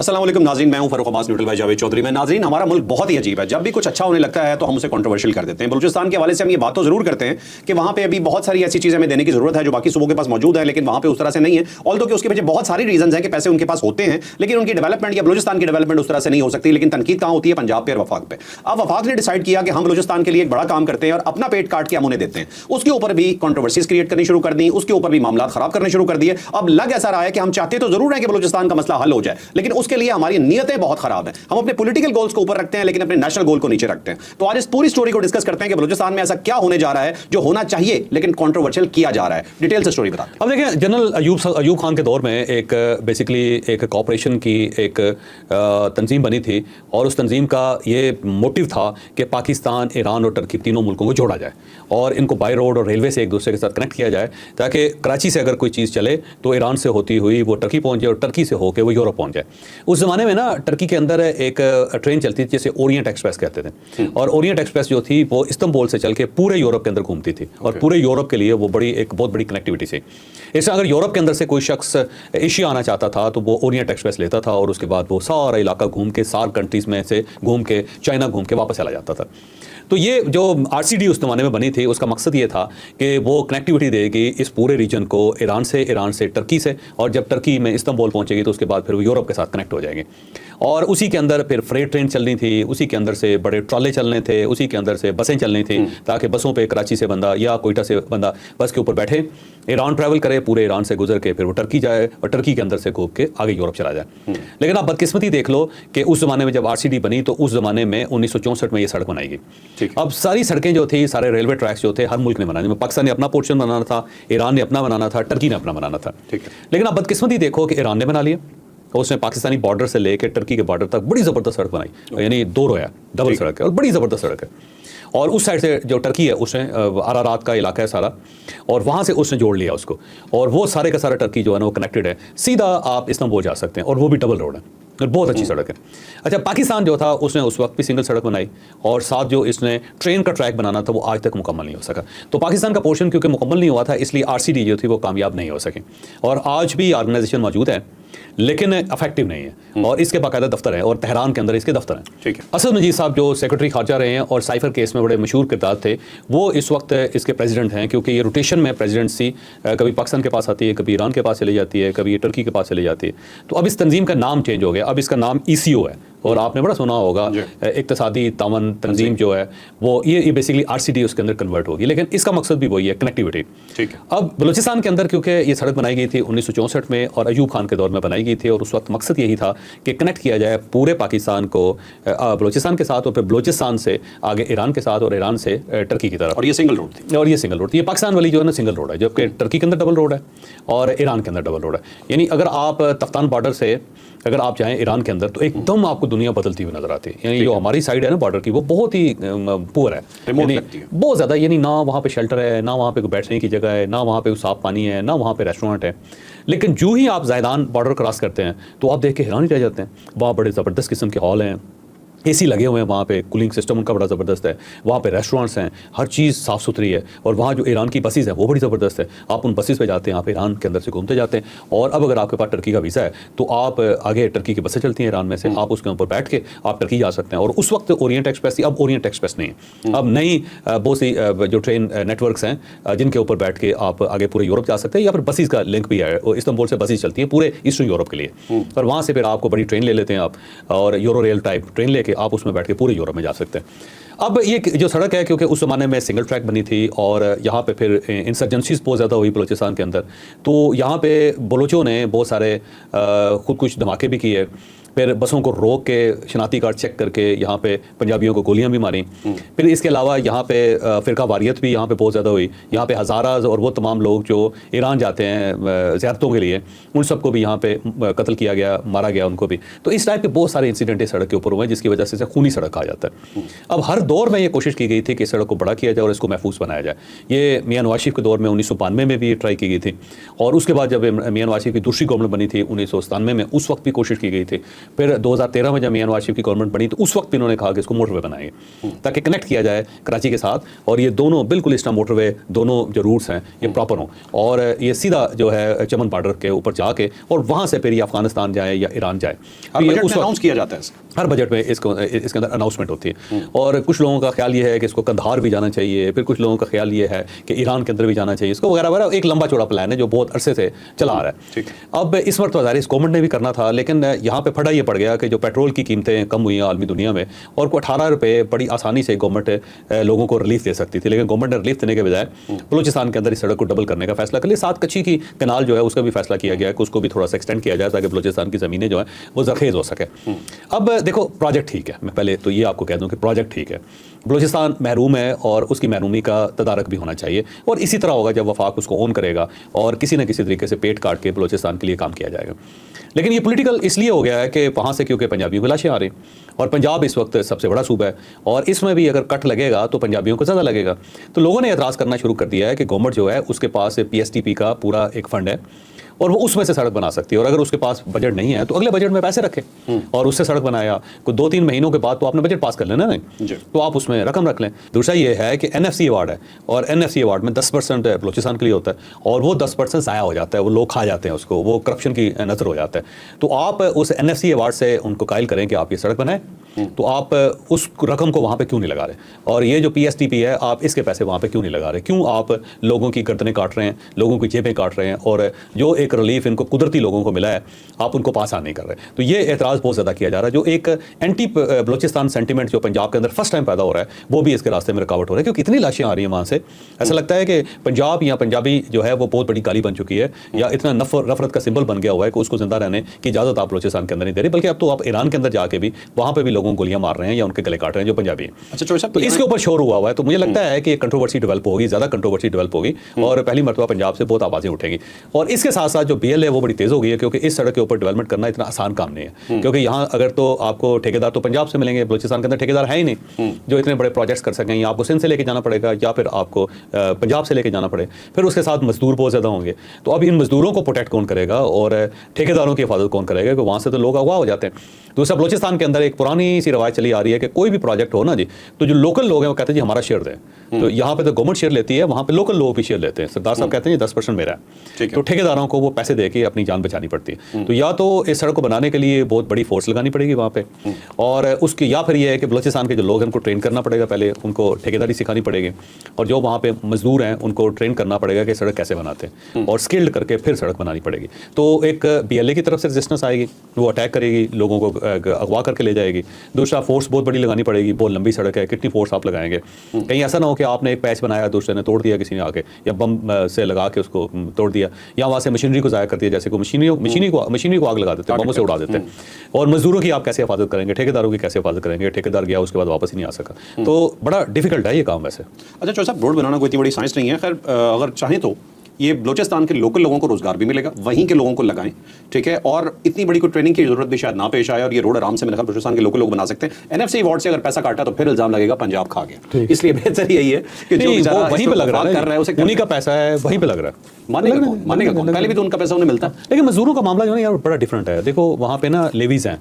अस्सलाम वालेकुम नाज़रीन, मैं हूं फरूख अब्बास न्यूट्रल भाई जावेद चौधरी में। नाज़रीन, हमारा मुल्क बहुत ही अजीब है। जब भी कुछ अच्छा होने लगता है तो हम उसे कंट्रोवर्शियल कर देते हैं। बलूचिस्तान के हवाले से हम ये बात तो जरूर करते हैं कि वहाँ पे अभी बहुत सारी ऐसी चीज़ें हमें देने की जरूरत है जो बाकी सूबों के पास मौजूद है, लेकिन वहाँ पे उस तरह से नहीं है। ऑल्दो कि उसके पीछे बहुत सारी रीजन है कि पैसे उनके पास होते हैं, लेकिन उनकी डेवलपमेंट या बलूचिस्तान की डेवलपमेंट उस तरह से नहीं हो सकती। लेकिन तनकीद कहाँ होती है? पंजाब पे और वफाक पे। अब वफाक ने डिसाइड किया कि हम बलूचिस्तान के लिए एक बड़ा काम करते हैं और अपना पेट काट के हम उन्हें देते हैं। उसके ऊपर भी कंट्रोवर्सीज क्रिएट करनी शुरू कर दी, उसके ऊपर भी मामला खराब करने शुरू कर दिए। अब लग ऐसा रहा है कि हम चाहते तो जरूर है कि बलूचिस्तान का मसला हल हो जाए, लेकिन उसके लिए हमारी नीयतें बहुत खराब है। हम अपने पॉलिटिकल गोल्स को ऊपर रखते हैं लेकिन अपने नेशनल गोल को नीचे रखते हैं। तो आज इस पूरी स्टोरी को डिस्कस करते हैं कि बलूचिस्तान में ऐसा क्या होने जा रहा है जो होना चाहिए लेकिन कंट्रोवर्शियल किया जा रहा है। डिटेल से स्टोरी बताते हैं। अब देखें, जनरल अयूब खान के दौर में एक बेसिकली एक कॉपरेशन की एक तंजीम बनी थी और उस तंजीम का ये मोटिव था कि पाकिस्तान, ईरान और टर्की तीनों मुल्कों को जोड़ा जाए और इनको बाई रोड और रेलवे से एक दूसरे के साथ कनेक्ट किया जाए, ताकि कराची से अगर कोई चीज़ चले तो ईरान से होती हुई वो टर्की पहुँच जाए और टर्की से होकर वो यूरोप पहुँच जाए। उस ज़माने में ना टर्की के अंदर एक ट्रेन चलती थी जिसे ओरिएंट एक्सप्रेस कहते थे, और ओरिएंट एक्सप्रेस जो थी वो इस्तांबुल से चल के पूरे यूरोप के अंदर घूमती थी और पूरे यूरोप के लिए वो एक बहुत बड़ी कनेक्टिविटी थी। इससे अगर यूरोप के अंदर से कोई शख्स एशिया आना चाहता था तो वो ओरिएंट एक्सप्रेस लेता था और उसके बाद वो सारा इलाका घूम के सार कंट्रीज़ में से घूम के चाइना घूम के वापस चला जाता था। तो ये जो RCD उस ज़माने में बनी थी उसका मकसद ये था कि वो कनेक्टिविटी देगी इस पूरे रीजन को, ईरान से टर्की से, और जब टर्की में इस्तांबुल पहुंचेगी तो उसके बाद फिर वो यूरोप के साथ कनेक्ट हो जाएंगे। और उसी के अंदर फिर फ्रेट ट्रेन चलनी थी, उसी के अंदर से बड़े ट्रॉले चलने थे, उसी के अंदर से बसें चलनी थी, ताकि बसों पे कराची से बंदा या कोयटा से बंदा बस के ऊपर बैठे, ईरान ट्रैवल करे, पूरे ईरान से गुजर के फिर वो टर्की जाए और टर्की के अंदर से घूम के आगे यूरोप चला जाए। लेकिन आप बदकिस्मती देख लो कि उस ज़माने में जब RCD बनी तो उस ज़माने में 1964 में ये सड़क बनाई गई। अब सारी सड़कें जो थी, सारे रेलवे ट्रैक्स जो थे, हर मुल्क ने बनाने, पाकिस्तान ने अपना पोर्शन बनाना था, ईरान ने अपना बनाना था, टर्की ने अपना बनाना था। लेकिन आप बदकिस्मती देखो कि ईरान ने बना लिया, उसने पाकिस्तानी बॉर्डर से लेकर टर्की के बॉर्डर तक बड़ी ज़बरदस्त सड़क बनाई, यानी 2 रोया डबल सड़क है और बड़ी ज़बरदस्त सड़क है। और उस साइड से जो टर्की है उसने अरारात का इलाका है सारा, और वहाँ से उसने जोड़ लिया उसको, और वो सारे का सारा टर्की जो है ना वो कनेक्टेड है, सीधा आप इस्तांबुल जा सकते हैं, और वो भी डबल रोड है, बहुत अच्छी सड़क है। अच्छा, पाकिस्तान जो था उसने उस वक्त भी सिंगल सड़क बनाई, और साथ जो इसने ट्रेन का ट्रैक बनाना था वो आज तक मुकम्मल नहीं हो सका। तो पाकिस्तान का पोर्शन क्योंकि मुकम्मल नहीं हुआ था, इसलिए RCD जो थी वो कामयाब नहीं हो सके, और आज भी ऑर्गेनाइजेशन मौजूद है लेकिन इफेक्टिव नहीं है, और इसके बाकायदा दफ्तर है और तेहरान के अंदर इसके दफ्तर हैं। ठीक है। असद मजीद साहब जो सेक्रेटरी खारजा रहे हैं और साइफर केस में बड़े मशहूर किरदार थे, वो इस वक्त इसके प्रेसिडेंट हैं, क्योंकि ये रोटेशन में प्रेसिडेंसी कभी पाकिस्तान के पास आती है, कभी ईरान के पास चली जाती है, कभी टर्की के पास चली जाती है। तो अब इस तंजीम का नाम चेंज हो गया, अब इसका नाम ECO है, और आपने बड़ा सुना होगा इक्तिसादी तावन तंजीम जो है वो ये बेसिकली RCD उसके अंदर कन्वर्ट होगी, लेकिन इसका मकसद भी वही है, कनेक्टिविटी। ठीक है। अब बलूचिस्तान के अंदर क्योंकि ये सड़क बनाई गई थी 1964 में और अयूब खान के दौर में बनाई गई थी, और उस वक्त मकसद यही था कि कनेक्ट किया जाए पूरे पाकिस्तान को बलूचिस्तान के साथ, और फिर बलूचिस्तान से आगे ईरान के साथ और ईरान से टर्की की तरफ। और ये सिंगल रोड थी, और ये सिंगल रोड थी। ये पाकिस्तान वाली जो है ना सिंगल रोड है, जबकि टर्की के अंदर डबल रोड है और ईरान के अंदर डबल रोड है। यानी अगर आप तफ्तान बॉर्डर से अगर आप जाएं ईरान के अंदर तो एकदम आपको दुनिया बदलती हुई नजर आती है। यानी जो हमारी साइड है ना बॉर्डर की, वो बहुत ही पुअर है, बहुत ज़्यादा, यानी ना वहाँ पे शेल्टर है, ना वहाँ पे बैठने की जगह है, ना वहाँ पे साफ पानी है, ना वहाँ पे रेस्टोरेंट है। लेकिन जो ही आप ज़ायदान बॉर्डर क्रॉस करते हैं तो आप देख के हैरान ही रह जाते हैं। वहाँ बड़े ज़बरदस्त किस्म के हॉल हैं, AC लगे हुए हैं, वहाँ पे कूलिंग सिस्टम उनका बड़ा ज़बरदस्त है, वहाँ पे रेस्टोरेंट्स हैं, हर चीज़ साफ़ सुथरी है, और वहाँ जो ईरान की बसेस हैं वो बड़ी ज़बरदस्त है। आप उन बसेस पे जाते हैं, आप ईरान के अंदर से घूमते जाते हैं, और अब अगर आपके पास टर्की का वीज़ा है तो आप आगे टर्की की बसें चलती हैं ईरान में से, आप उसके ऊपर बैठ के आप टर्की जा सकते हैं। और उस वक्त ओरिएंट एक्सप्रेस थी, अब ओरिएंट एक्सप्रेस नहीं है, अब नई बहुत सी जो ट्रेन नेटवर्क्स हैं जिनके ऊपर बैठ के आप आगे पूरे यूरोप जा सकते हैं, या फिर बसेस का लिंक भी है, इस्तांबुल से बसेस चलती हैं पूरे ईस्टर्न यूरोप के लिए, और वहाँ से फिर आपको बड़ी ट्रेन ले लेते हैं आप, और यूरो रेल टाइप ट्रेन लेके आप उसमें बैठ के यूरोप में जा सकते हैं। अब ये जो सड़क है क्योंकि उस ज़माने में सिंगल ट्रैक बनी थी, और यहाँ पे फिर इंसर्जेंसीज बहुत ज़्यादा हुई बलूचिस्तान के अंदर, तो यहाँ पे बलोचों ने बहुत सारे खुद कुछ धमाके भी किए, फिर बसों को रोक के शनाती कार्ड चेक करके यहाँ पे पंजाबियों को गोलियां भी मारी। फिर इसके अलावा यहाँ पे फ़िरका वारियत भी यहाँ पे बहुत ज़्यादा हुई, यहाँ पे हज़ाराज और वो तमाम लोग जो ईरान जाते हैं ज़ियारतों के लिए, उन सबको भी यहाँ पे कत्ल किया गया, मारा गया उनको भी। तो इस टाइप के बहुत सारे इंसिडेंट सड़क के ऊपर हुए हैं जिसकी वजह से खूनी सड़क कहा जाता है। अब हर दौर में ये कोशिश की गई थी कि इस सड़क को बड़ा किया जाए और इसको महफूज बनाया जाए। ये मियां नवाज शरीफ के दौर में 1992 में भी ट्राई की गई थी, और उसके बाद जब मियां नवाज शरीफ की दूसरी गवर्नमेंट बनी थी 1997 में, उस वक्त भी कोशिश की गई थी। फिर 2013 में जब मियां नवाज शरीफ की गवर्नमेंट बनी तो उस वक्त भी इन्होंने कहा कि इसको मोटरवे बनाएंगे ताकि कनेक्ट किया जाए कराची के साथ, और ये दोनों बिल्कुल इस मोटरवे दोनों जो रूट्स हैं ये प्रॉपर हों, और ये सीधा जो है चमन बॉर्डर के ऊपर जाके और वहाँ से फिर ये अफगानिस्तान जाए या ईरान जाए। हर बजट में अनाउंस किया जाता है, हर बजट में इसके अंदर अनाउंसमेंट होती है। और कुछ लोगों का ख्याल ये है कि इसको कंधार भी जाना चाहिए, फिर कुछ लोगों का ख्याल ये है कि ईरान के अंदर भी जाना चाहिए, इसको वगैरह वगैरह। एक लंबा चौड़ा प्लान है जो बहुत अरसे से चला आ रहा है। अब इस वक्त इस गवर्नमेंट ने भी करना था, लेकिन यहाँ पे फटा ये पड़ गया कि जो पेट्रोल की कीमतें कम हुई हैं आलमी दुनिया में, और को 18 रुपये बड़ी आसानी से गवर्नमेंट लोगों को रिलीफ दे सकती थी, लेकिन गवर्नमेंट ने रिलीफ देने के बजाय बलूचिस्तान के अंदर इस सड़क को डबल करने का फैसला कर लिया। 7 कच्ची की कनाल जो है उसका भी फैसला किया गया है कि उसको भी थोड़ा सा एक्सटेंड किया जाए ताकि बलूचिस्तान की ज़मीनें जो है वो जरखेज़ हो सके। अब देखो प्रोजेक्ट ठीक है, मैं पहले तो ये आपको कह दूं कि प्रोजेक्ट ठीक है, बलूचिस्तान महरूम है और उसकी महरूमी का तदारक भी होना चाहिए, और इसी तरह होगा जब वफाक उसको ओन करेगा और किसी न किसी तरीके से पेट काट के बलूचिस्तान के लिए काम किया जाएगा। लेकिन ये पॉलिटिकल इसलिए हो गया है कि वहाँ से क्योंकि पंजाबियों की लाशें आ रही, और पंजाब इस वक्त सबसे बड़ा सूबा है, और इसमें भी अगर कट लगेगा तो पंजाबियों को ज़्यादा लगेगा। तो लोगों ने एतराज़ करना शुरू कर दिया है कि गवर्नमेंट जो है उसके पास PSTP का पूरा एक फंड है और वो उसमें से सड़क बना सकती है, और अगर उसके पास बजट नहीं है तो अगले बजट में पैसे रखें और उससे सड़क बनाया। कोई 2-3 महीनों के बाद तो आपने बजट पास कर लेना नहीं, तो आप उसमें रकम रख लें। दूसरा ये है कि NFC अवार्ड है, और NFC अवार्ड में 10% बलूचिस्तान के लिए होता है, और वो 10% ज़ाया हो जाता है, वो लोग खा जाते हैं उसको, वो करप्शन की नज़र हो जाता है। तो आप उस NFC अवार्ड से उनको कायल करें कि आप ये सड़क बनाएं, तो आप उस रकम को वहाँ पे क्यों नहीं लगा रहे, और ये जो PSTP है आप इसके पैसे वहाँ पे क्यों नहीं लगा रहे, क्यों आप लोगों की गर्दनें काट रहे हैं, लोगों की जेबें काट रहे हैं, और जो एक रिलीफ इनको कुदरती लोगों को मिला है आप उनको पास ऑन नहीं कर रहे। तो ये एतराज़ बहुत ज़्यादा किया जा रहा है। जो एक एंटी बलूचिस्तान सेंटिमेंट जो पंजाब के अंदर फर्स्ट टाइम पैदा हो रहा है, वो भी इसके रास्ते में रुकावट हो रहा है, क्योंकि इतनी लाशें आ रही हैं वहाँ से, ऐसा लगता है कि पंजाब या पंजाबी जो है वो बहुत बड़ी गाली बन चुकी है, या इतना नफरत का सिंबल बन गया हुआ है कि उसको जिंदा रहने की इजाज़त आप बलूचिस्तान के अंदर नहीं दे रही, बल्कि अब तो आप ईरान के अंदर जाके भी वहाँ पर भी लोगों को गोलियाँ मार रहे हैं या उनके गले काट रहे हैं जो पंजाबी हैं। अच्छा, तो इसके ऊपर शोर हुआ है, तो मुझे लगता है कि कंट्रोवर्सी डेवलप होगी, ज़्यादा कंट्रोवर्सी डेवलप होगी, और पहली मरतबा पंजाब से बहुत आवाज़ें उठेंगी। और इसके साथ साथ जो BL है वो बड़ी तेज़ हो गई है, क्योंकि इस सड़क के ऊपर डेवलपमेंट करना इतना आसान काम नहीं है, क्योंकि यहाँ अगर तो आपको ठेकेदार तो पंजाब से मिलेंगे, बलूचिस्तान के अंदर ठेकेदार है ही नहीं जो इतने बड़े प्रोजेक्ट्स कर सकें, या आपको सिंध से लेके जाना पड़ेगा या फिर आपको पंजाब से लेके जाना पड़े, फिर उसके साथ मजदूर बहुत ज़्यादा होंगे। तो अब इन मजदूरों को प्रोटेक्ट कौन करेगा और ठेकेदारों की हिफाजत कौन करेगा, क्योंकि वहाँ से तो लोग अगवा हो जाते हैं। दूसरा, बलूचिस्तान के अंदर एक पुरानी सी रवायत चली आ रही है कि कोई भी प्रोजेक्ट हो ना जी, तो जो लोकल लोग हैं वो कहते हैं जी हमारा शेयर दें। तो यहाँ पे तो गवर्नमेंट शेयर लेती है, वहाँ पे लोकल लोग भी शेयर लेते हैं। सरदार साहब कहते हैं ये 10% मेरा है, तो ठेकेदारों को वो पैसे दे के अपनी जान बचानी पड़ती है। तो या तो इस सड़क को बनाने के लिए बहुत बड़ी फोर्स लगानी पड़ेगी वहाँ पे, और उसकी या फिर ये है कि बलूचिस्तान के जो लोग हैं उनको ट्रेन करना पड़ेगा, पहले उनको ठेकेदारी सिखानी पड़ेगी, और जो वहाँ पे मजदूर हैं उनको ट्रेन करना पड़ेगा कि सड़क कैसे बनाते हैं, और स्किल्ड करके फिर सड़क बनानी पड़ेगी। तो एक BLA की तरफ से रेजिस्टेंस आएगी, वो अटैक करेगी, लोगों को अगवा करके ले जाएगी। दूसरा, फोर्स बहुत बड़ी लगानी पड़ेगी, बहुत लंबी सड़क है, कितनी फोर्स आप लगाएंगे, कहीं ऐसा ना हो कि आपने एक पैच बनाया दूसरे ने तोड़ दिया किसी ने आके, या बम से लगा के उसको तोड़ दिया, या वहाँ से मशीनरी को ज़ाया कर दिया, जैसे को मशीनरी को आग लगा देते हैं, बमों से उड़ा देते हैं। और मजदूरों की आप कैसे हिफाजत करेंगे, ठेकेदारों की कैसे हिफाजत करेंगे, ठेकेदार गया उसके बाद वापस ही नहीं आ सका, तो बड़ा डिफिकल्ट है ये काम वैसे। अच्छा चौधरी साहब, रोड बनाना कोई इतनी बड़ी साइंस नहीं है, खैर अगर चाहें तो ये बलूचिस्तान के लोकल लोगों को रोजगार भी मिलेगा, वहीं के लोगों को लगाएं, ठीक है, और इतनी बड़ी कोई ट्रेनिंग की जरूरत भी शायद ना पेश आए, और ये रोड आराम से मेरे ख्याल बलूचिस्तान के लोकल लोग बना सकते हैं। NFC अवार्ड से अगर पैसा काटा तो फिर इल्जाम लगेगा पंजाब खा गया, इसलिए बेहतर यही है कि जो बेचारा वहीं पे लग रहा है उसे उन्हीं का पैसा है, वहीं पे लग रहा है, मानेगा कौन? पहले भी तो उनका पैसा उन्हें मिलता। लेकिन मजदूरों का मामला जो है यार बड़ा डिफरेंट है। देखो वहाँ पे ना लेवीज हैं,